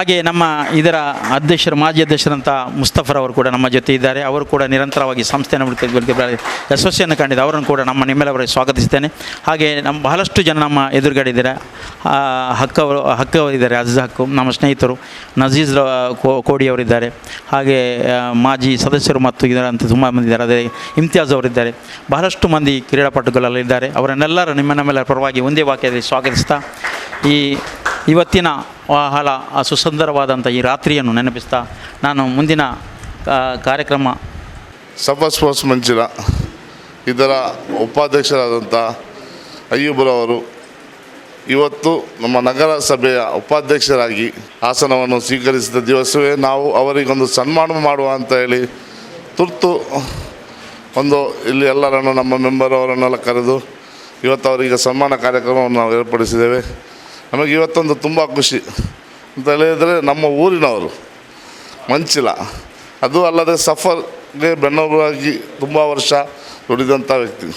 ಹಾಗೆ ನಮ್ಮ ಇದರ ಅಧ್ಯಕ್ಷರು ಮಾಜಿ ಅಧ್ಯಕ್ಷರಂಥ ಮುಸ್ತಫರವರು ಕೂಡ ನಮ್ಮ ಜೊತೆ ಇದ್ದಾರೆ. ಅವರು ಕೂಡ ನಿರಂತರವಾಗಿ ಸಂಸ್ಥೆಯನ್ನು ಯಶಸ್ವಿಯನ್ನು ಕಂಡಿದೆ. ಅವರನ್ನು ಕೂಡ ನಿಮ್ಮೆಲ್ಲವರಿಗೆ ಸ್ವಾಗತಿಸ್ತೇನೆ. ಹಾಗೆ ನಮ್ಮ ಬಹಳಷ್ಟು ಜನ ನಮ್ಮ ಎದುರುಗಡೆ ಇದ್ದಾರೆ. ಹಕ್ಕವರಿದ್ದಾರೆ, ಅಜೀಜ್ ಹಕ್ಕು, ನಮ್ಮ ಸ್ನೇಹಿತರು ನಜೀಜ್ ಕೋಡಿಯವರಿದ್ದಾರೆ. ಹಾಗೆ ಮಾಜಿ ಸದಸ್ಯರು ಮತ್ತು ಇದರಂತೆ ತುಂಬ ಮಂದಿ ಇದ್ದಾರೆ. ಅದೇ ಇಮ್ತಿಯಾಜ್ ಅವರಿದ್ದಾರೆ. ಬಹಳಷ್ಟು ಮಂದಿ ಕ್ರೀಡಾಪಟುಗಳಲ್ಲಿದ್ದಾರೆ. ಅವರನ್ನೆಲ್ಲರೂ ನಮ್ಮೆಲ್ಲರ ಪರವಾಗಿ ಒಂದೇ ವಾಕ್ಯದಲ್ಲಿ ಸ್ವಾಗತಿಸ್ತಾ ಇವತ್ತಿನ ಬಹಳ ಸುಸುಂದರವಾದಂಥ ಈ ರಾತ್ರಿಯನ್ನು ನೆನಪಿಸ್ತಾ ನಾನು ಮುಂದಿನ ಕಾರ್ಯಕ್ರಮ ಸಫರ್ ಸ್ಪೋರ್ಟ್ಸ್ ಮಂಚಿನ ಇದರ ಉಪಾಧ್ಯಕ್ಷರಾದಂಥ ಅಯ್ಯೂಬ್ರವರು ಇವತ್ತು ನಮ್ಮ ನಗರಸಭೆಯ ಉಪಾಧ್ಯಕ್ಷರಾಗಿ ಆಸನವನ್ನು ಸ್ವೀಕರಿಸಿದ ದಿವಸವೇ ನಾವು ಅವರಿಗೊಂದು ಸನ್ಮಾನ ಮಾಡುವ ಅಂತ ಹೇಳಿ ತುರ್ತು ಇಲ್ಲಿ ಎಲ್ಲರನ್ನು ನಮ್ಮ ಮೆಂಬರ್ ಅವರನ್ನೆಲ್ಲ ಕರೆದು ಇವತ್ತು ಅವರಿಗೆ ಸನ್ಮಾನ ಕಾರ್ಯಕ್ರಮವನ್ನು ನಾವು ಏರ್ಪಡಿಸಿದ್ದೇವೆ. ನಮಗೆ ಇವತ್ತೊಂದು ತುಂಬ ಖುಷಿ ಅಂತ ಹೇಳಿದರೆ ನಮ್ಮ ಊರಿನವರು ಮಂಚಿಲ, ಅದು ಅಲ್ಲದೆ ಸಫರ್ಗೆ ಬೆನ್ನೆಲುಬಾಗಿ ತುಂಬ ವರ್ಷ ದುಡಿದಂಥ ವ್ಯಕ್ತಿ.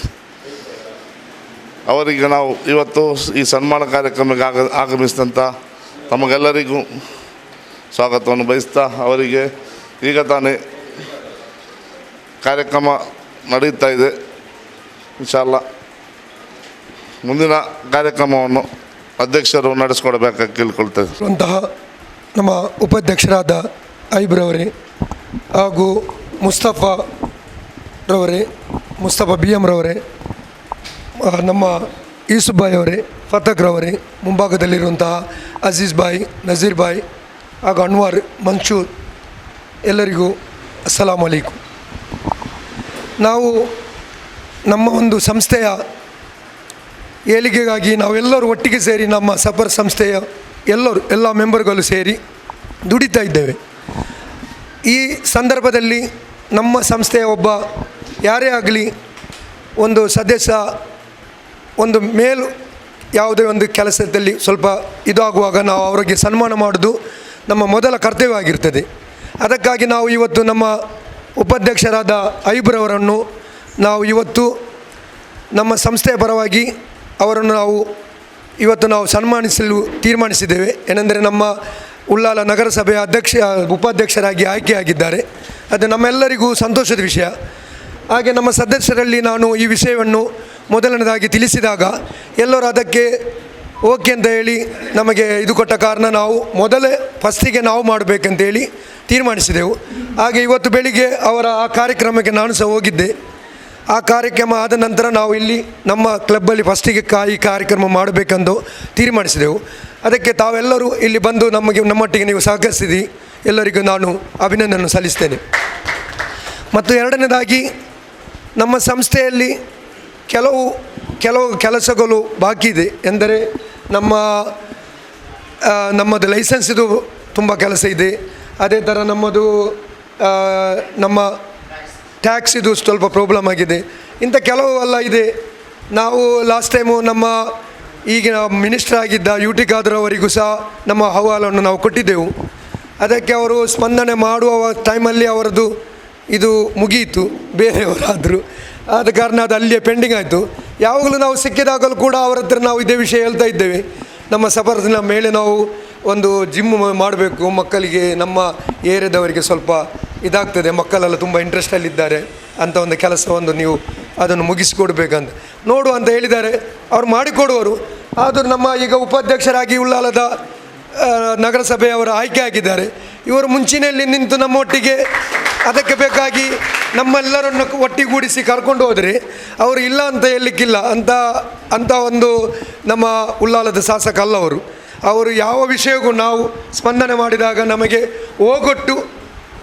ಅವರಿಗೆ ನಾವು ಇವತ್ತು ಈ ಸನ್ಮಾನ ಕಾರ್ಯಕ್ರಮಕ್ಕೆ ಆಗಮಿಸಿದಂಥ ತಮಗೆಲ್ಲರಿಗೂ ಸ್ವಾಗತವನ್ನು ಬಯಸ್ತಾ ಅವರಿಗೆ ಈಗ ತಾನೇ ಕಾರ್ಯಕ್ರಮ ನಡೀತಾ ಇದೆ. ಇನ್ಶಾಲ್ಲ ಮುಂದಿನ ಕಾರ್ಯಕ್ರಮವನ್ನು ಅಧ್ಯಕ್ಷರು ನಡೆಸ್ಕೊಡ್ಬೇಕಾಗಿ ಕೇಳ್ಕೊಳ್ತೇವೆ. ನಮ್ಮ ಉಪಾಧ್ಯಕ್ಷರಾದ ಐಬ್ರವರೇ ಹಾಗೂ ಮುಸ್ತಫಾ ಬಿ ಎಮ್ರವರೇ, ನಮ್ಮ ಯೂಸುಫ್ ಬಾಯ್ ಅವರೇ, ಫತಕ್ರವರೇ, ಮುಂಭಾಗದಲ್ಲಿರುವಂತಹ ಅಜೀಜ್ ಬಾಯ್, ನಜೀರ್ ಬಾಯ್ ಹಾಗೂ ಅನ್ವಾರ್, ಮನ್ಸೂರ್, ಎಲ್ಲರಿಗೂ ಅಸ್ಸಲಾಮು ಅಲೈಕುಮ್. ನಾವು ನಮ್ಮ ಒಂದು ಸಂಸ್ಥೆಯ ಏಳಿಗೆಗಾಗಿ ನಾವೆಲ್ಲರೂ ಒಟ್ಟಿಗೆ ಸೇರಿ ನಮ್ಮ ಸಫರ್ ಸಂಸ್ಥೆಯ ಎಲ್ಲ ಮೆಂಬರ್ಗಳು ಸೇರಿ ದುಡಿತಾ ಇದ್ದೇವೆ. ಈ ಸಂದರ್ಭದಲ್ಲಿ ನಮ್ಮ ಸಂಸ್ಥೆಯ ಒಬ್ಬ ಯಾರೇ ಆಗಲಿ ಒಂದು ಸದಸ್ಯ ಒಂದು ಯಾವುದೇ ಒಂದು ಕೆಲಸದಲ್ಲಿ ಸ್ವಲ್ಪ ಇದಾಗುವಾಗ ನಾವು ಅವರಿಗೆ ಸನ್ಮಾನ ಮಾಡೋದು ನಮ್ಮ ಮೊದಲ ಕರ್ತವ್ಯವಾಗಿರ್ತದೆ. ಅದಕ್ಕಾಗಿ ನಾವು ಇವತ್ತು ನಮ್ಮ ಉಪಾಧ್ಯಕ್ಷರಾದ ಐಬ್ರವರನ್ನು ನಾವು ಇವತ್ತು ನಮ್ಮ ಸಂಸ್ಥೆಯ ಪರವಾಗಿ ಅವರನ್ನು ನಾವು ಸನ್ಮಾನಿಸಲು ತೀರ್ಮಾನಿಸಿದ್ದೇವೆ. ಏನೆಂದರೆ ನಮ್ಮ ಉಳ್ಳಾಲ ನಗರಸಭೆಯ ಉಪಾಧ್ಯಕ್ಷರಾಗಿ ಆಯ್ಕೆಯಾಗಿದ್ದಾರೆ. ಅದು ನಮ್ಮೆಲ್ಲರಿಗೂ ಸಂತೋಷದ ವಿಷಯ. ಹಾಗೆ ನಮ್ಮ ಸದಸ್ಯರಲ್ಲಿ ನಾನು ಈ ವಿಷಯವನ್ನು ಮೊದಲನೇದಾಗಿ ತಿಳಿಸಿದಾಗ ಎಲ್ಲರೂ ಅದಕ್ಕೆ ಓಕೆ ಅಂತ ಹೇಳಿ ನಮಗೆ ಇದು ಕೊಟ್ಟ ಕಾರಣ ನಾವು ಫಸ್ಟಿಗೆ ನಾವು ಮಾಡಬೇಕಂತೇಳಿ ತೀರ್ಮಾನಿಸಿದೆವು. ಹಾಗೆ ಇವತ್ತು ಬೆಳಿಗ್ಗೆ ಅವರ ಆ ಕಾರ್ಯಕ್ರಮಕ್ಕೆ ನಾನು ಸಹ ಹೋಗಿದ್ದೆ. ಆ ಕಾರ್ಯಕ್ರಮ ಆದ ನಂತರ ನಾವು ಇಲ್ಲಿ ನಮ್ಮ ಕ್ಲಬ್ಬಲ್ಲಿ ಫಸ್ಟಿಗೆ ಈ ಕಾರ್ಯಕ್ರಮ ಮಾಡಬೇಕೆಂದು ತೀರ್ಮಾನಿಸಿದೆವು. ಅದಕ್ಕೆ ತಾವೆಲ್ಲರೂ ಇಲ್ಲಿ ಬಂದು ನಮ್ಮೊಟ್ಟಿಗೆ ನೀವು ಸಹಕರಿಸಿದಿ, ಎಲ್ಲರಿಗೂ ನಾನು ಅಭಿನಂದನೆ ಸಲ್ಲಿಸ್ತೇನೆ. ಮತ್ತು ಎರಡನೇದಾಗಿ ನಮ್ಮ ಸಂಸ್ಥೆಯಲ್ಲಿ ಕೆಲವು ಕೆಲಸಗಳು ಬಾಕಿ ಇದೆ. ಎಂದರೆ ನಮ್ಮದು ಲೈಸೆನ್ಸಿದು ತುಂಬ ಕೆಲಸ ಇದೆ. ಅದೇ ಥರ ನಮ್ಮ ಟ್ಯಾಕ್ಸಿದು ಸ್ವಲ್ಪ ಪ್ರಾಬ್ಲಮ್ ಆಗಿದೆ. ಇಂಥ ಕೆಲವು ಎಲ್ಲ ಇದೆ. ನಾವು ಲಾಸ್ಟ್ ಟೈಮು ನಮ್ಮ ಈಗಿನ ಮಿನಿಸ್ಟರ್ ಆಗಿದ್ದ UT ಖಾದರ್ ಅವರಿಗೂ ಸಹ ನಮ್ಮ ಅಹವಾಲನ್ನು ನಾವು ಕೊಟ್ಟಿದ್ದೆವು. ಅದಕ್ಕೆ ಅವರು ಸ್ಪಂದನೆ ಮಾಡುವ ಟೈಮಲ್ಲಿ ಅವರದ್ದು ಇದು ಮುಗಿಯಿತು, ಬೇರೆಯವರಾದರು. ಆದ ಕಾರಣ ಅದು ಅಲ್ಲಿಯೇ ಪೆಂಡಿಂಗ್ ಆಯಿತು. ಯಾವಾಗಲೂ ನಾವು ಸಿಕ್ಕಿದಾಗಲೂ ಕೂಡ ಅವರ ಹತ್ರ ನಾವು ಇದೇ ವಿಷಯ ಹೇಳ್ತಾ ಇದ್ದೇವೆ. ನಮ್ಮ ಸಫರ್ನ ಮೇಲೆ ನಾವು ಒಂದು ಜಿಮ್ ಮಾಡಬೇಕು, ಮಕ್ಕಳಿಗೆ ನಮ್ಮ ಏರಿಯಾದವರಿಗೆ ಸ್ವಲ್ಪ ಇದಾಗ್ತದೆ, ಮಕ್ಕಳೆಲ್ಲ ತುಂಬ ಇಂಟ್ರೆಸ್ಟಲ್ಲಿದ್ದಾರೆ ಅಂತ ಒಂದು ಕೆಲಸವನ್ನು ನೀವು ಅದನ್ನು ಮುಗಿಸಿಕೊಡ್ಬೇಕಂತ ನೋಡು ಅಂತ ಹೇಳಿದ್ದಾರೆ. ಅವರು ಮಾಡಿಕೊಡುವರು. ಆದರೂ ನಮ್ಮ ಈಗ ಉಪಾಧ್ಯಕ್ಷರಾಗಿ ಉಳ್ಳಾಲದ ನಗರಸಭೆಯವರು ಆಯ್ಕೆ ಆಗಿದ್ದಾರೆ. ಇವರು ಮುಂಚಿನಲ್ಲಿ ನಿಂತು ನಮ್ಮೊಟ್ಟಿಗೆ ಅದಕ್ಕೆ ಬೇಕಾಗಿ ನಮ್ಮೆಲ್ಲರನ್ನು ಒಟ್ಟಿಗೂಡಿಸಿ ಕರ್ಕೊಂಡು ಹೋದರೆ ಅವರು ಇಲ್ಲ ಅಂತ ಹೇಳಲಿಕ್ಕಿಲ್ಲ ಅಂತ ಒಂದು ನಮ್ಮ ಉಳ್ಳಾಲದ ಶಾಸಕ ಅಲ್ಲ ಅವರು ಯಾವ ವಿಷಯಕ್ಕೂ ನಾವು ಸ್ಪಂದನೆ ಮಾಡಿದಾಗ ನಮಗೆ ಹೋಗೊಟ್ಟು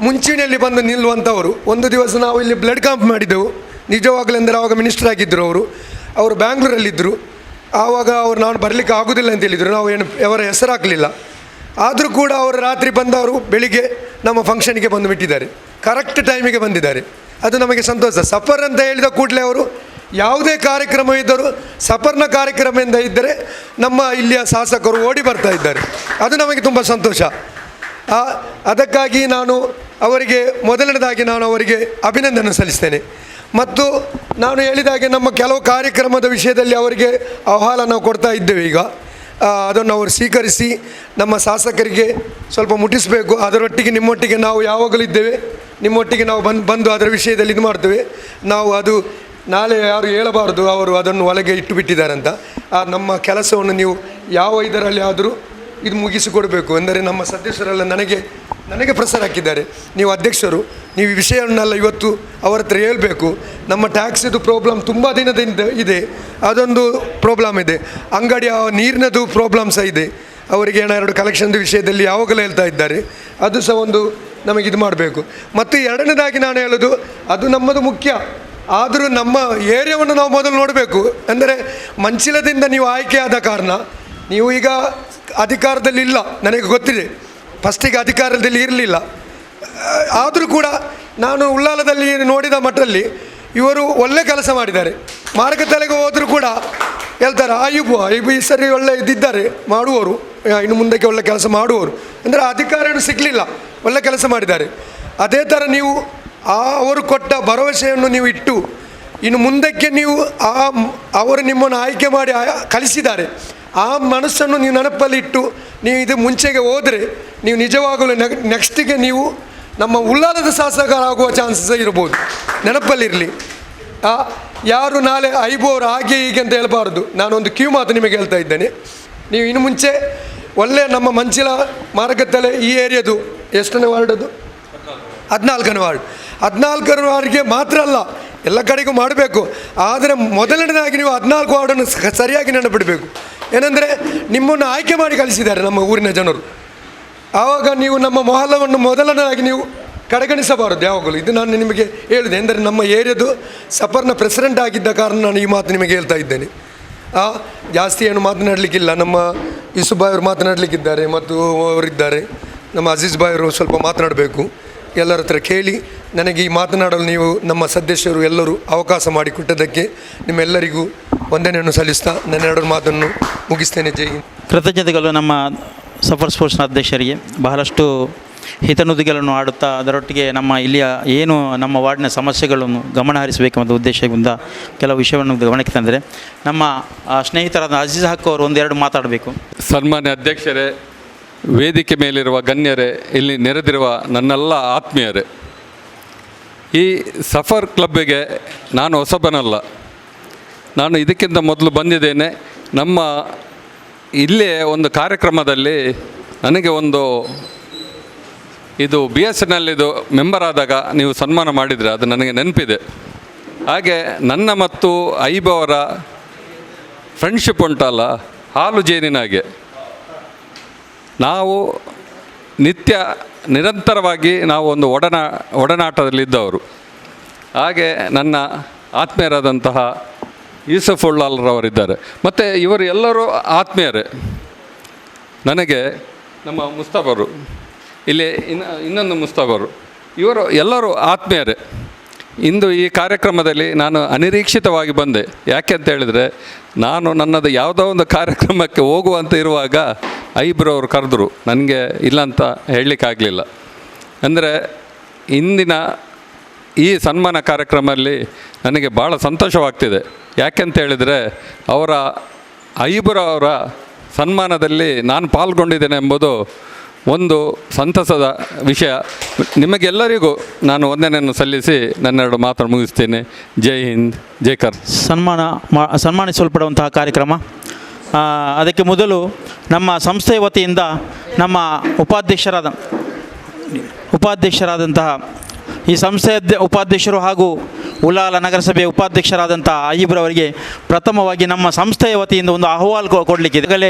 ಮುಂಚಿನಲ್ಲಿ ಬಂದು ನಿಲ್ಲುವಂಥವರು. ಒಂದು ದಿವಸ ನಾವು ಇಲ್ಲಿ ಬ್ಲಡ್ ಕ್ಯಾಂಪ್ ಮಾಡಿದ್ದೆವು. ನಿಜವಾಗಲೆಂದರೆ ಆವಾಗ ಮಿನಿಸ್ಟರ್ ಆಗಿದ್ದರು ಅವರು ಬ್ಯಾಂಗ್ಳೂರಲ್ಲಿದ್ದರು. ಆವಾಗ ನಾನು ಬರಲಿಕ್ಕೆ ಆಗೋದಿಲ್ಲ ಅಂತ ಹೇಳಿದರು. ನಾವು ಅವರ ಹೆಸರು ಹಾಕಲಿಲ್ಲ. ಆದರೂ ಕೂಡ ಅವರು ರಾತ್ರಿ ಬಂದವರು ಬೆಳಿಗ್ಗೆ ನಮ್ಮ ಫಂಕ್ಷನ್ಗೆ ಬಂದು ಬಿಟ್ಟಿದ್ದಾರೆ. ಕರೆಕ್ಟ್ ಟೈಮಿಗೆ ಬಂದಿದ್ದಾರೆ. ಅದು ನಮಗೆ ಸಂತೋಷ. ಸಫರ್ ಅಂತ ಹೇಳಿದ ಕೂಡಲೇ ಅವರು ಯಾವುದೇ ಕಾರ್ಯಕ್ರಮ ಇದ್ದರೂ ಸಫರ್ನ ಕಾರ್ಯಕ್ರಮದಿಂದ ಇದ್ದರೆ ನಮ್ಮ ಇಲ್ಲಿಯ ಶಾಸಕರು ಓಡಿ ಬರ್ತಾ ಇದ್ದಾರೆ. ಅದು ನಮಗೆ ತುಂಬ ಸಂತೋಷ. ಅದಕ್ಕಾಗಿ ನಾನು ಅವರಿಗೆ ಮೊದಲನೇದಾಗಿ ಅವರಿಗೆ ಅಭಿನಂದನೆ ಸಲ್ಲಿಸ್ತೇನೆ. ಮತ್ತು ನಾನು ಹೇಳಿದಾಗೆ ನಮ್ಮ ಕೆಲವು ಕಾರ್ಯಕ್ರಮದ ವಿಷಯದಲ್ಲಿ ಅವರಿಗೆ ಅಹವಾಲ ನಾವು ಕೊಡ್ತಾ ಇದ್ದೇವೆ. ಈಗ ಅದನ್ನು ಅವರು ಸ್ವೀಕರಿಸಿ ನಮ್ಮ ಶಾಸಕರಿಗೆ ಸ್ವಲ್ಪ ಮುಟ್ಟಿಸಬೇಕು. ಅದರೊಟ್ಟಿಗೆ ನಿಮ್ಮೊಟ್ಟಿಗೆ ನಾವು ಯಾವಾಗಲೂ ಇದ್ದೇವೆ, ನಿಮ್ಮೊಟ್ಟಿಗೆ ನಾವು ಬಂದು ಅದರ ವಿಷಯದಲ್ಲಿ ಇದು ಮಾಡ್ತೇವೆ. ನಾವು ಅದು ನಾಳೆ ಯಾರು ಹೇಳಬಾರ್ದು ಅವರು ಅದನ್ನು ಒಳಗೆ ಇಟ್ಟು ಬಿಟ್ಟಿದ್ದಾರೆ ಅಂತ. ನಮ್ಮ ಕೆಲಸವನ್ನು ನೀವು ಯಾವ ಇದರಲ್ಲಿ ಆದರೂ ಇದು ಮುಗಿಸಿಕೊಡಬೇಕು. ಅಂದರೆ ನಮ್ಮ ಸದಸ್ಯರೆಲ್ಲ ನನಗೆ ಪ್ರೆಸರ್ ಹಾಕಿದ್ದಾರೆ, ನೀವು ಅಧ್ಯಕ್ಷರು, ನೀವು ಈ ವಿಷಯವನ್ನೆಲ್ಲ ಇವತ್ತು ಅವರ ಹತ್ರ ಹೇಳಬೇಕು. ನಮ್ಮ ಟ್ಯಾಕ್ಸಿದು ಪ್ರಾಬ್ಲಮ್ ತುಂಬ ದಿನದಿಂದ ಇದೆ, ಅದೊಂದು ಪ್ರಾಬ್ಲಮ್ ಇದೆ. ಅಂಗಡಿಯ ನೀರಿನದು ಪ್ರಾಬ್ಲಮ್ ಸಹ ಇದೆ. ಅವರಿಗೆ ಎರಡು ಕಲೆಕ್ಷನ್ದು ವಿಷಯದಲ್ಲಿ ಯಾವಾಗಲೂ ಹೇಳ್ತಾ ಇದ್ದಾರೆ, ಅದು ಸಹ ಒಂದು ನಮಗೆ ಇದು ಮಾಡಬೇಕು. ಮತ್ತು ಎರಡನೇದಾಗಿ ನಾನು ಹೇಳೋದು, ಅದು ನಮ್ಮದು ಮುಖ್ಯ, ಆದರೂ ನಮ್ಮ ಏರಿಯಾವನ್ನು ನಾವು ಮೊದಲು ನೋಡಬೇಕು. ಅಂದರೆ ಮಂಚಿಲದಿಂದ ನೀವು ಆಯ್ಕೆಯಾದ ಕಾರಣ ನೀವು ಈಗ ಅಧಿಕಾರದಲ್ಲಿ ಇಲ್ಲ, ನನಗೆ ಗೊತ್ತಿದೆ. ಫಸ್ಟಿಗೆ ಅಧಿಕಾರದಲ್ಲಿ ಇರಲಿಲ್ಲ, ಆದರೂ ಕೂಡ ನಾನು ಉಳ್ಳಾಲದಲ್ಲಿ ನೋಡಿದ ಮಟ್ಟದಲ್ಲಿ ಇವರು ಒಳ್ಳೆ ಕೆಲಸ ಮಾಡಿದ್ದಾರೆ. ಮಾರುಕಟ್ಟೆಗೆ ಹೋದರೂ ಕೂಡ ಹೇಳ್ತಾರೆ ಆಯುಬು ಈ ಸರಿ ಒಳ್ಳೆ ಇದ್ದಿದ್ದಾರೆ ಮಾಡುವವರು, ಇನ್ನು ಮುಂದಕ್ಕೆ ಒಳ್ಳೆ ಕೆಲಸ ಮಾಡುವವರು. ಅಂದರೆ ಅಧಿಕಾರ ಸಿಗಲಿಲ್ಲ, ಒಳ್ಳೆ ಕೆಲಸ ಮಾಡಿದ್ದಾರೆ. ಅದೇ ಥರ ನೀವು ಅವರು ಕೊಟ್ಟ ಭರವಸೆಯನ್ನು ನೀವು ಇಟ್ಟು ಇನ್ನು ಮುಂದಕ್ಕೆ ನೀವು ಅವರು ನಿಮ್ಮನ್ನು ಆಯ್ಕೆ ಮಾಡಿ ಕಳಿಸಿದ್ದಾರೆ, ಆ ಮನಸ್ಸನ್ನು ನೀವು ನೆನಪಲ್ಲಿ ಇಟ್ಟು ನೀವು ಇದು ಮುಂಚೆಗೆ ಹೋದರೆ ನೀವು ನಿಜವಾಗಲೂ ನೆಕ್ಸ್ಟಿಗೆ ನೀವು ನಮ್ಮ ಉಳ್ಳಾಲದ ಶಾಸಕರಾಗುವ ಚಾನ್ಸಸ್ ಇರ್ಬೋದು. ನೆನಪಲ್ಲಿರಲಿ, ಯಾರು ನಾಳೆ ಐಬೋರು ಹಾಗೆ ಹೀಗೆ ಅಂತ ಹೇಳ್ಬಾರ್ದು. ನಾನೊಂದು ಮಾತು ನಿಮಗೆ ಹೇಳ್ತಾ ಇದ್ದೇನೆ. ನೀವು ಇನ್ನು ಮುಂಚೆ ಒಳ್ಳೆಯ ನಮ್ಮ ಮಂಚಿಲ ಮಾರುಕಟ್ಟೆ ಈ ಏರಿಯಾದು ಎಷ್ಟನೇ ವಾರ್ಡದು 14ನೇ ವಾರ್ಡ್, 14ನೇ ವಾರ್ಡ್ಗೆ ಮಾತ್ರ ಅಲ್ಲ ಎಲ್ಲ ಕಡೆಗೂ ಮಾಡಬೇಕು. ಆದರೆ ಮೊದಲನೇದಾಗಿ ನೀವು 14 ವಾರ್ಡನ್ನು ಸರಿಯಾಗಿ ನೆನಪಿಡಬೇಕು. ಏನಂದರೆ ನಿಮ್ಮನ್ನು ಆಯ್ಕೆ ಮಾಡಿ ಕಳಿಸಿದ್ದಾರೆ ನಮ್ಮ ಊರಿನ ಜನರು. ಆವಾಗ ನೀವು ನಮ್ಮ ಮೊಹಲ್ಲವನ್ನು ಮೊದಲನೇದಾಗಿ ನೀವು ಕಡೆಗಣಿಸಬಾರದು ಯಾವಾಗಲೂ. ಇದು ನಾನು ನಿಮಗೆ ಹೇಳಿದೆ, ಅಂದರೆ ನಮ್ಮ ಏರಿಯಾದು ಸಫರ್ನ ಪ್ರೆಸಿಡೆಂಟ್ ಆಗಿದ್ದ ಕಾರಣ ನಾನು ಈ ಮಾತು ನಿಮಗೆ ಹೇಳ್ತಾ ಇದ್ದೇನೆ. ಜಾಸ್ತಿ ಏನು ಮಾತನಾಡಲಿಕ್ಕಿಲ್ಲ, ನಮ್ಮ ಯೂಸುಫ್ ಭಾಯ್ ಅವರು ಮಾತನಾಡಲಿಕ್ಕಿದ್ದಾರೆ ಮತ್ತು ಅವರಿದ್ದಾರೆ, ನಮ್ಮ ಅಜೀಜ್ ಭಾಯ್ ಅವರು ಸ್ವಲ್ಪ ಮಾತನಾಡಬೇಕು. ಎಲ್ಲರ ಹತ್ರ ಕೇಳಿ ನನಗೆ ಈ ಮಾತನಾಡಲು ನೀವು ನಮ್ಮ ಸದಸ್ಯರು ಎಲ್ಲರೂ ಅವಕಾಶ ಮಾಡಿಕೊಟ್ಟದ್ದಕ್ಕೆ ನಿಮ್ಮೆಲ್ಲರಿಗೂ ವಂದನೆಯನ್ನು ಸಲ್ಲಿಸ್ತಾ ನನ್ನ ಎರಡು ಮಾತನ್ನು ಮುಗಿಸ್ತೇನೆ. ಜೈ ಹಿಂದ್. ಕೃತಜ್ಞತೆಗಳು ನಮ್ಮ ಸಫರ್ ಸ್ಪೋರ್ಟ್ಸ್ನ ಅಧ್ಯಕ್ಷರಿಗೆ. ಬಹಳಷ್ಟು ಹಿತನುದಿಗಳನ್ನು ಆಡುತ್ತಾ ಅದರೊಟ್ಟಿಗೆ ನಮ್ಮ ಇಲ್ಲಿಯ ಏನು ನಮ್ಮ ವಾರ್ಡ್ನ ಸಮಸ್ಯೆಗಳನ್ನು ಗಮನ ಹರಿಸಬೇಕೆಂಬ ಉದ್ದೇಶದಿಂದ ಕೆಲವು ವಿಷಯವನ್ನು ಗಮನಕ್ಕೆ ತಂದರೆ ನಮ್ಮ ಸ್ನೇಹಿತರಾದ ಅಜೀಜ್ ಹಕ್ ಅವರು ಒಂದೆರಡು ಮಾತಾಡಬೇಕು. ಸನ್ಮಾನ್ಯ ಅಧ್ಯಕ್ಷರೇ, ವೇದಿಕೆ ಮೇಲಿರುವ ಗಣ್ಯರೇ, ಇಲ್ಲಿ ನೆರೆದಿರುವ ನನ್ನೆಲ್ಲ ಆತ್ಮೀಯರೇ, ಈ ಸಫರ್ ಕ್ಲಬ್ಬಿಗೆ ನಾನು ಹೊಸಬನಲ್ಲ. ನಾನು ಇದಕ್ಕಿಂತ ಮೊದಲು ಬಂದಿದ್ದೇನೆ. ನಮ್ಮ ಇಲ್ಲೇ ಒಂದು ಕಾರ್ಯಕ್ರಮದಲ್ಲಿ ನನಗೆ ಒಂದು ಇದು BSNL ಮೆಂಬರ್ ಆದಾಗ ನೀವು ಸನ್ಮಾನ ಮಾಡಿದರೆ ಅದು ನನಗೆ ನೆನಪಿದೆ. ಹಾಗೆ ನನ್ನ ಮತ್ತು ಐಬ ಅವರ ಫ್ರೆಂಡ್ಶಿಪ್ ಉಂಟಲ್ಲ, ಹಾಲು ಜೇನಿನಾಗೆ. ನಾವು ನಿರಂತರವಾಗಿ ನಾವು ಒಂದು ಒಡನಾಟದಲ್ಲಿದ್ದವರು. ಹಾಗೆ ನನ್ನ ಆತ್ಮೀಯರಾದಂತಹ ಯೂಸುಫ್ ಉಳ್ಳಾಲ್ರವರಿದ್ದಾರೆ. ಮತ್ತು ಇವರು ಎಲ್ಲರೂ ಆತ್ಮೀಯರೇ ನನಗೆ. ನಮ್ಮ ಮುಸ್ತಫರು ಇಲ್ಲಿ ಇನ್ನೊಂದು ಮುಸ್ತಫರು, ಇವರು ಎಲ್ಲರೂ ಆತ್ಮೀಯರೇ. ಇಂದು ಈ ಕಾರ್ಯಕ್ರಮದಲ್ಲಿ ನಾನು ಅನಿರೀಕ್ಷಿತವಾಗಿ ಬಂದೆ. ಯಾಕೆ ಅಂತ ಹೇಳಿದರೆ, ನಾನು ನನ್ನದು ಯಾವುದೋ ಒಂದು ಕಾರ್ಯಕ್ರಮಕ್ಕೆ ಹೋಗುವಂತ ಇರುವಾಗ ಐಬ್ರವರು ಕರೆದ್ರು. ನನಗೆ ಇಲ್ಲಂತ ಹೇಳಲಿಕ್ಕಾಗಲಿಲ್ಲ. ಅಂದರೆ ಇಂದಿನ ಈ ಸನ್ಮಾನ ಕಾರ್ಯಕ್ರಮದಲ್ಲಿ ನನಗೆ ಭಾಳ ಸಂತೋಷವಾಗ್ತಿದೆ. ಯಾಕೆಂತ ಹೇಳಿದರೆ, ಐಬ್ರವರ ಸನ್ಮಾನದಲ್ಲಿ ನಾನು ಪಾಲ್ಗೊಂಡಿದ್ದೇನೆ ಎಂಬುದು ಒಂದು ಸಂತಸದ ವಿಷಯ. ನಿಮಗೆಲ್ಲರಿಗೂ ನಾನು ವಂದನೆಯನ್ನು ಸಲ್ಲಿಸಿ ನನ್ನೆರಡು ಮಾತನ್ನು ಮುಗಿಸ್ತೇನೆ. ಜೈ ಹಿಂದ್, ಜೈ ಕರ್. ಸನ್ಮಾನಿಸಲ್ಪಡುವಂತಹ ಕಾರ್ಯಕ್ರಮ. ಅದಕ್ಕೆ ಮೊದಲು ನಮ್ಮ ಸಂಸ್ಥೆಯ ವತಿಯಿಂದ ನಮ್ಮ ಉಪಾಧ್ಯಕ್ಷರಾದಂತಹ ಈ ಸಂಸ್ಥೆಯ ಉಪಾಧ್ಯಕ್ಷರು ಹಾಗೂ ಉಳ್ಳಾಲ ನಗರಸಭೆಯ ಉಪಾಧ್ಯಕ್ಷರಾದಂಥ ಅಯ್ಯಬ್ರವರಿಗೆ ಪ್ರಥಮವಾಗಿ ನಮ್ಮ ಸಂಸ್ಥೆಯ ವತಿಯಿಂದ ಒಂದು ಅಹವಾಲು ಕೊಡಲಿಕ್ಕಿದೆ. ಈಗಲೇ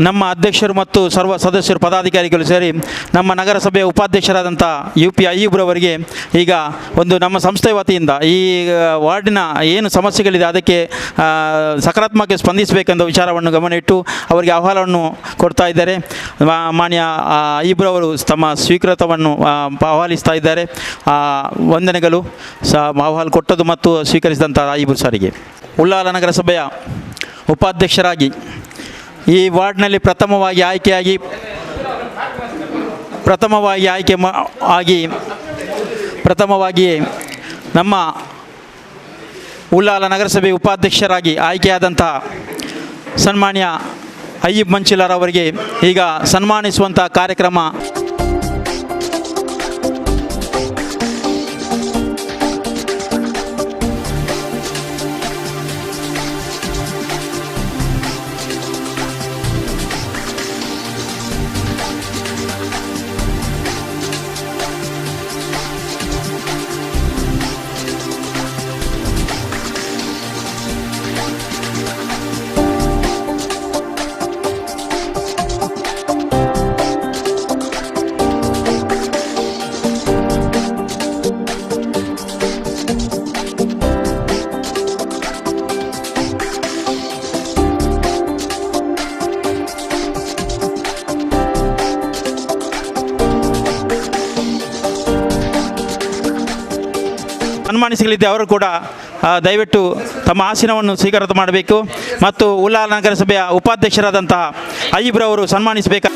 ನಮ್ಮ ಅಧ್ಯಕ್ಷರು ಮತ್ತು ಸರ್ವ ಸದಸ್ಯರು ಪದಾಧಿಕಾರಿಗಳು ಸೇರಿ ನಮ್ಮ ನಗರಸಭೆಯ ಉಪಾಧ್ಯಕ್ಷರಾದಂಥ UP ಅಯ್ಯಬ್ರವರಿಗೆ ಈಗ ಒಂದು ನಮ್ಮ ಸಂಸ್ಥೆಯ ವತಿಯಿಂದ ಈ ವಾರ್ಡಿನ ಏನು ಸಮಸ್ಯೆಗಳಿದೆ ಅದಕ್ಕೆ ಸಕಾರಾತ್ಮಕ ಸ್ಪಂದಿಸಬೇಕೆಂದ ವಿಚಾರವನ್ನು ಗಮನ ಇಟ್ಟು ಅವರಿಗೆ ಅಹವಾಲನ್ನು ಕೊಡ್ತಾ ಇದ್ದಾರೆ. ಮಾನ್ಯ ಅಯ್ಯಬ್ರವರು ತಮ್ಮ ಸ್ವೀಕೃತವನ್ನು ಆಹ್ವಾನಿಸ್ತಾ ಇದ್ದಾರೆ. ವಂದನೆಗಳು. ಅಹವಾಲು ಕೊಟ್ಟದ್ದು ಮತ್ತು ಸ್ವೀಕರಿಸಿದಂಥ ಅಯ್ಯಬ್ರು ಸಾರಿಗೆ. ಉಳ್ಳಾಲ ನಗರಸಭೆಯ ಉಪಾಧ್ಯಕ್ಷರಾಗಿ ಈ ವಾರ್ಡ್ನಲ್ಲಿ ಪ್ರಥಮವಾಗಿ ನಮ್ಮ ಉಳ್ಳಾಲ ನಗರಸಭೆ ಉಪಾಧ್ಯಕ್ಷರಾಗಿ ಆಯ್ಕೆಯಾದಂತಹ ಸನ್ಮಾನ್ಯ ಅಯ್ಯಬ್ ಮಂಚಿಲಾರ್ ಅವರಿಗೆ ಈಗ ಸನ್ಮಾನಿಸುವಂಥ ಕಾರ್ಯಕ್ರಮ. ಸನ್ಮಾನಿಸಲಿದ್ದೆ ಅವರು ಕೂಡ ದಯವಿಟ್ಟು ತಮ್ಮ ಆಸನವನ್ನು ಸ್ವೀಕಾರ ಮಾಡಬೇಕು ಮತ್ತು ಉಳ್ಳಾಲ ನಗರಸಭೆಯ ಉಪಾಧ್ಯಕ್ಷರಾದಂತಹ ಅಯ್ಯಬ್ರವರು ಸನ್ಮಾನಿಸಬೇಕು.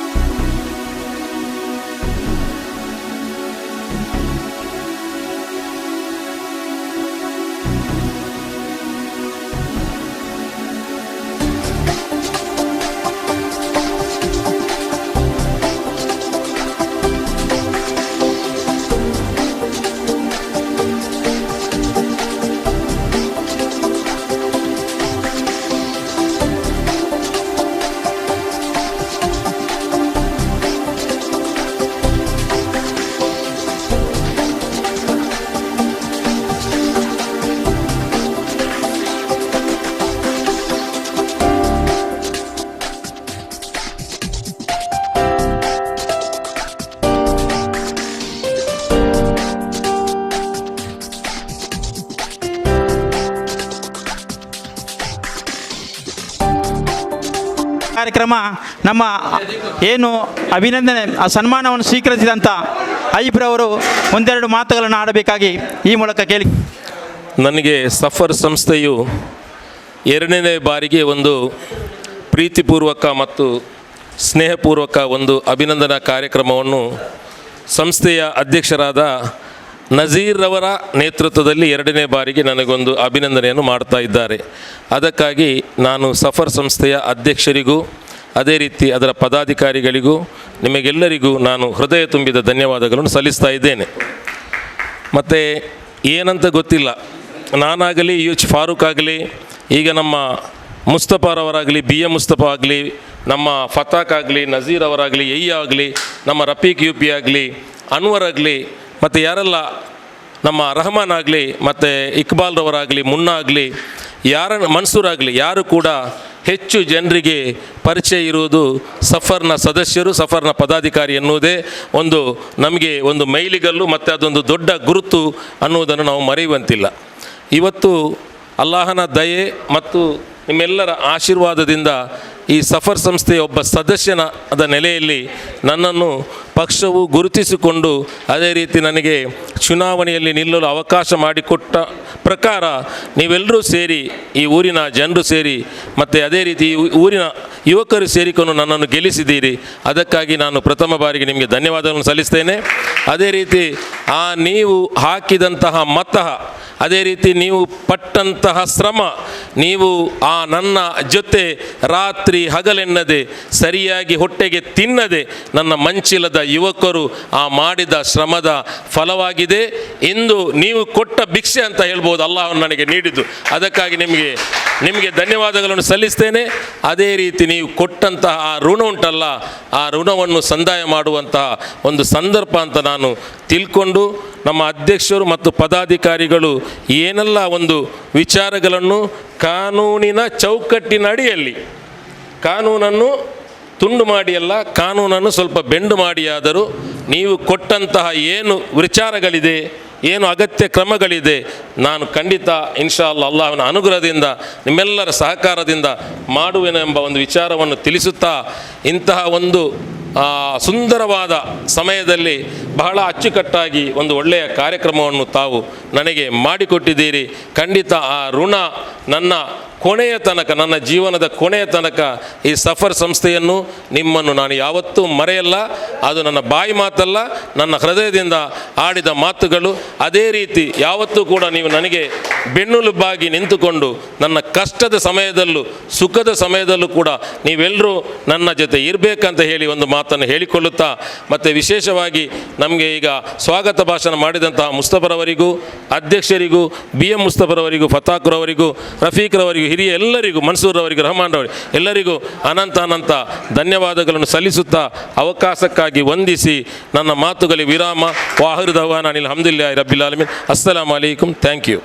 ಕಾರ್ಯಕ್ರಮ ನಮ್ಮ ಏನು ಅಭಿನಂದನೆ ಆ ಸನ್ಮಾನವನ್ನು ಸ್ವೀಕರಿಸಿದಂಥ ಅಯ್ಯಬ್ರವರು ಒಂದೆರಡು ಮಾತುಗಳನ್ನು ಆಡಬೇಕಾಗಿ ಈ ಮೂಲಕ ಕೇಳಿ. ನನಗೆ ಸಫರ್ ಸಂಸ್ಥೆಯು ಎರಡನೇ ಬಾರಿಗೆ ಒಂದು ಪ್ರೀತಿಪೂರ್ವಕ ಮತ್ತು ಸ್ನೇಹಪೂರ್ವಕ ಒಂದು ಅಭಿನಂದನಾ ಕಾರ್ಯಕ್ರಮವನ್ನು ಸಂಸ್ಥೆಯ ಅಧ್ಯಕ್ಷರಾದ ನಜೀರ್ ಅವರ ನೇತೃತ್ವದಲ್ಲಿ ಎರಡನೇ ಬಾರಿಗೆ ನನಗೊಂದು ಅಭಿನಂದನೆಯನ್ನು ಮಾಡ್ತಾ ಇದ್ದಾರೆ. ಅದಕ್ಕಾಗಿ ನಾನು ಸಫರ್ ಸಂಸ್ಥೆಯ ಅಧ್ಯಕ್ಷರಿಗೂ ಅದೇ ರೀತಿ ಅದರ ಪದಾಧಿಕಾರಿಗಳಿಗೂ ನಿಮಗೆಲ್ಲರಿಗೂ ನಾನು ಹೃದಯ ತುಂಬಿದ ಧನ್ಯವಾದಗಳನ್ನು ಸಲ್ಲಿಸ್ತಾ ಇದ್ದೇನೆ. ಮತ್ತು ಏನಂತ ಗೊತ್ತಿಲ್ಲ, ನಾನಾಗಲಿ UH ಫಾರೂಕ್ ಆಗಲಿ, ಈಗ ನಮ್ಮ ಮುಸ್ತಫಾರವರಾಗಲಿ, BM ಮುಸ್ತಫಾ ಆಗಲಿ, ನಮ್ಮ ಫತಾಕ್ ಆಗಲಿ, ನಜೀರ್ ಅವರಾಗಲಿ, ಆಗಲಿ, ನಮ್ಮ ರಫೀಕ್ UP ಆಗಲಿ, ಅನ್ವರ್ ಆಗಲಿ, ಮತ್ತು ಯಾರೆಲ್ಲ ನಮ್ಮ ರಹಮಾನ್ ಆಗಲಿ, ಮತ್ತು ಇಕ್ಬಾಲ್ರವರಾಗಲಿ, ಮುನ್ನಾ ಆಗಲಿ, ಮನ್ಸೂರ್ ಆಗಲಿ, ಯಾರು ಕೂಡ ಹೆಚ್ಚು ಜನರಿಗೆ ಪರಿಚಯ ಇರುವುದು ಸಫರ್ನ ಸದಸ್ಯರು, ಸಫರ್ನ ಪದಾಧಿಕಾರಿ ಎನ್ನುವುದೇ ಒಂದು ನಮಗೆ ಒಂದು ಮೈಲಿಗಲ್ಲು ಮತ್ತು ಅದೊಂದು ದೊಡ್ಡ ಗುರುತು ಅನ್ನುವುದನ್ನು ನಾವು ಮರೆಯುವಂತಿಲ್ಲ. ಇವತ್ತು ಅಲ್ಲಾಹನ ದಯೆ ಮತ್ತು ನಿಮ್ಮೆಲ್ಲರ ಆಶೀರ್ವಾದದಿಂದ ಈ ಸಫರ್ ಸಂಸ್ಥೆಯ ಒಬ್ಬ ಸದಸ್ಯನಾದ ನೆಲೆಯಲ್ಲಿ ನನ್ನನ್ನು ಪಕ್ಷವು ಗುರುತಿಸಿಕೊಂಡು ಅದೇ ರೀತಿ ನನಗೆ ಚುನಾವಣೆಯಲ್ಲಿ ನಿಲ್ಲಲು ಅವಕಾಶ ಮಾಡಿಕೊಟ್ಟ ಪ್ರಕಾರ ನೀವೆಲ್ಲರೂ ಸೇರಿ, ಈ ಊರಿನ ಜನರು ಸೇರಿ ಮತ್ತು ಅದೇ ರೀತಿ ಈ ಊರಿನ ಯುವಕರು ಸೇರಿಕೊಂಡು ನನ್ನನ್ನು ಗೆಲ್ಲಿಸಿದ್ದೀರಿ. ಅದಕ್ಕಾಗಿ ನಾನು ಪ್ರಥಮ ಬಾರಿಗೆ ನಿಮಗೆ ಧನ್ಯವಾದಗಳನ್ನು ಸಲ್ಲಿಸ್ತೇನೆ. ಅದೇ ರೀತಿ ನೀವು ಹಾಕಿದಂತಹ ಮತ, ಅದೇ ರೀತಿ ನೀವು ಪಟ್ಟಂತಹ ಶ್ರಮ, ನೀವು ನನ್ನ ಜೊತೆ ರಾತ್ರಿ ಹಗಲೆನ್ನದೆ ಸರಿಯಾಗಿ ಹೊಟ್ಟೆಗೆ ತಿನ್ನದೆ ನನ್ನ ಮಂಚಿಲದ ಯುವಕರು ಮಾಡಿದ ಶ್ರಮದ ಫಲವಾಗಿದೆ. ಇಂದು ನೀವು ಕೊಟ್ಟ ಭಿಕ್ಷೆ ಅಂತ ಹೇಳ್ಬೋದು ಅಲ್ಲಾಹ್ ನನಗೆ ನೀಡಿದ್ದು. ಅದಕ್ಕಾಗಿ ನಿಮಗೆ ಧನ್ಯವಾದಗಳನ್ನು ಸಲ್ಲಿಸ್ತೇನೆ. ಅದೇ ರೀತಿ ನೀವು ಕೊಟ್ಟಂತಹ ಆ ಋಣ ಉಂಟಲ್ಲ, ಆ ಋಣವನ್ನು ಸಂದಾಯ ಮಾಡುವಂತಹ ಒಂದು ಸಂದರ್ಭ ಅಂತ ನಾನು ತಿಳ್ಕೊಂಡು ನಮ್ಮ ಅಧ್ಯಕ್ಷರು ಮತ್ತು ಪದಾಧಿಕಾರಿಗಳು ಏನೆಲ್ಲ ಒಂದು ವಿಚಾರಗಳನ್ನು ಕಾನೂನಿನ ಚೌಕಟ್ಟಿನ ಅಡಿಯಲ್ಲಿ, ಕಾನೂನನ್ನು ತುಂಡು ಮಾಡಿಯಲ್ಲ, ಕಾನೂನನ್ನು ಸ್ವಲ್ಪ ಬೆಂಡು ಮಾಡಿಯಾದರೂ ನೀವು ಕೊಟ್ಟಂತಹ ಏನು ವಿಚಾರಗಳಿದೆ, ಏನು ಅಗತ್ಯ ಕ್ರಮಗಳಿದೆ, ನಾನು ಖಂಡಿತ ಇನ್ಶಾ ಅಲ್ಲಾಹನ ಅನುಗ್ರಹದಿಂದ ನಿಮ್ಮೆಲ್ಲರ ಸಹಕಾರದಿಂದ ಮಾಡುವೆನೆಂಬ ಒಂದು ವಿಚಾರವನ್ನು ತಿಳಿಸುತ್ತಾ, ಇಂತಹ ಒಂದು ಸುಂದರವಾದ ಸಮಯದಲ್ಲಿ ಬಹಳ ಅಚ್ಚುಕಟ್ಟಾಗಿ ಒಂದು ಒಳ್ಳೆಯ ಕಾರ್ಯಕ್ರಮವನ್ನು ತಾವು ನನಗೆ ಮಾಡಿಕೊಟ್ಟಿದ್ದೀರಿ. ಖಂಡಿತ ಆ ಋಣ ನನ್ನ ಕೊನೆಯ ತನಕ, ನನ್ನ ಜೀವನದ ಕೊನೆಯ ತನಕ ಈ ಸಫರ್ ಸಂಸ್ಥೆಯನ್ನು, ನಿಮ್ಮನ್ನು ನಾನು ಯಾವತ್ತೂ ಮರೆಯಲ್ಲ. ಅದು ನನ್ನ ಬಾಯಿ ಮಾತಲ್ಲ, ನನ್ನ ಹೃದಯದಿಂದ ಆಡಿದ ಮಾತುಗಳು. ಅದೇ ರೀತಿ ಯಾವತ್ತೂ ಕೂಡ ನೀವು ನನಗೆ ಬೆನ್ನೆಲುಬಾಗಿ ನಿಂತುಕೊಂಡು ನನ್ನ ಕಷ್ಟದ ಸಮಯದಲ್ಲೂ ಸುಖದ ಸಮಯದಲ್ಲೂ ಕೂಡ ನೀವೆಲ್ಲರೂ ನನ್ನ ಜೊತೆ ಇರಬೇಕಂತ ಹೇಳಿ ಒಂದು ಮಾತನ್ನು ಹೇಳಿಕೊಳ್ಳುತ್ತಾ, ಮತ್ತು ವಿಶೇಷವಾಗಿ ನಮಗೆ ಈಗ ಸ್ವಾಗತ ಭಾಷಣ ಮಾಡಿದಂತಹ ಮುಸ್ತಫರವರಿಗೂ, ಅಧ್ಯಕ್ಷರಿಗೂ, BM ಮುಸ್ತಫರವರಿಗೂ, ಫತಾಕ್ರವರಿಗೂ, ರಫೀಕ್ರವರಿಗೂ, ಹಿರಿಯ ಎಲ್ಲರಿಗೂ, ಮನ್ಸೂರ್ರವರಿಗೂ, ರಹಮಾನ್ರವರಿಗೂ ಎಲ್ಲರಿಗೂ ಅನಂತ ಧನ್ಯವಾದಗಳನ್ನು ಸಲ್ಲಿಸುತ್ತಾ ಅವಕಾಶಕ್ಕಾಗಿ ವಂದಿಸಿ ನನ್ನ ಮಾತುಗಳಿಗೆ ವಿರಾಮ. ವಾಹಿರ್ ದವಾನ ಅನಿಲ್ ಹಮ್ದುಲಿಲ್ಲಾಹಿ ರಬ್ಬಿಲ್ ಆಲಮೀನ್. ಅಸ್ಸಲಾಮು ಅಲೈಕುಂ. Thank you.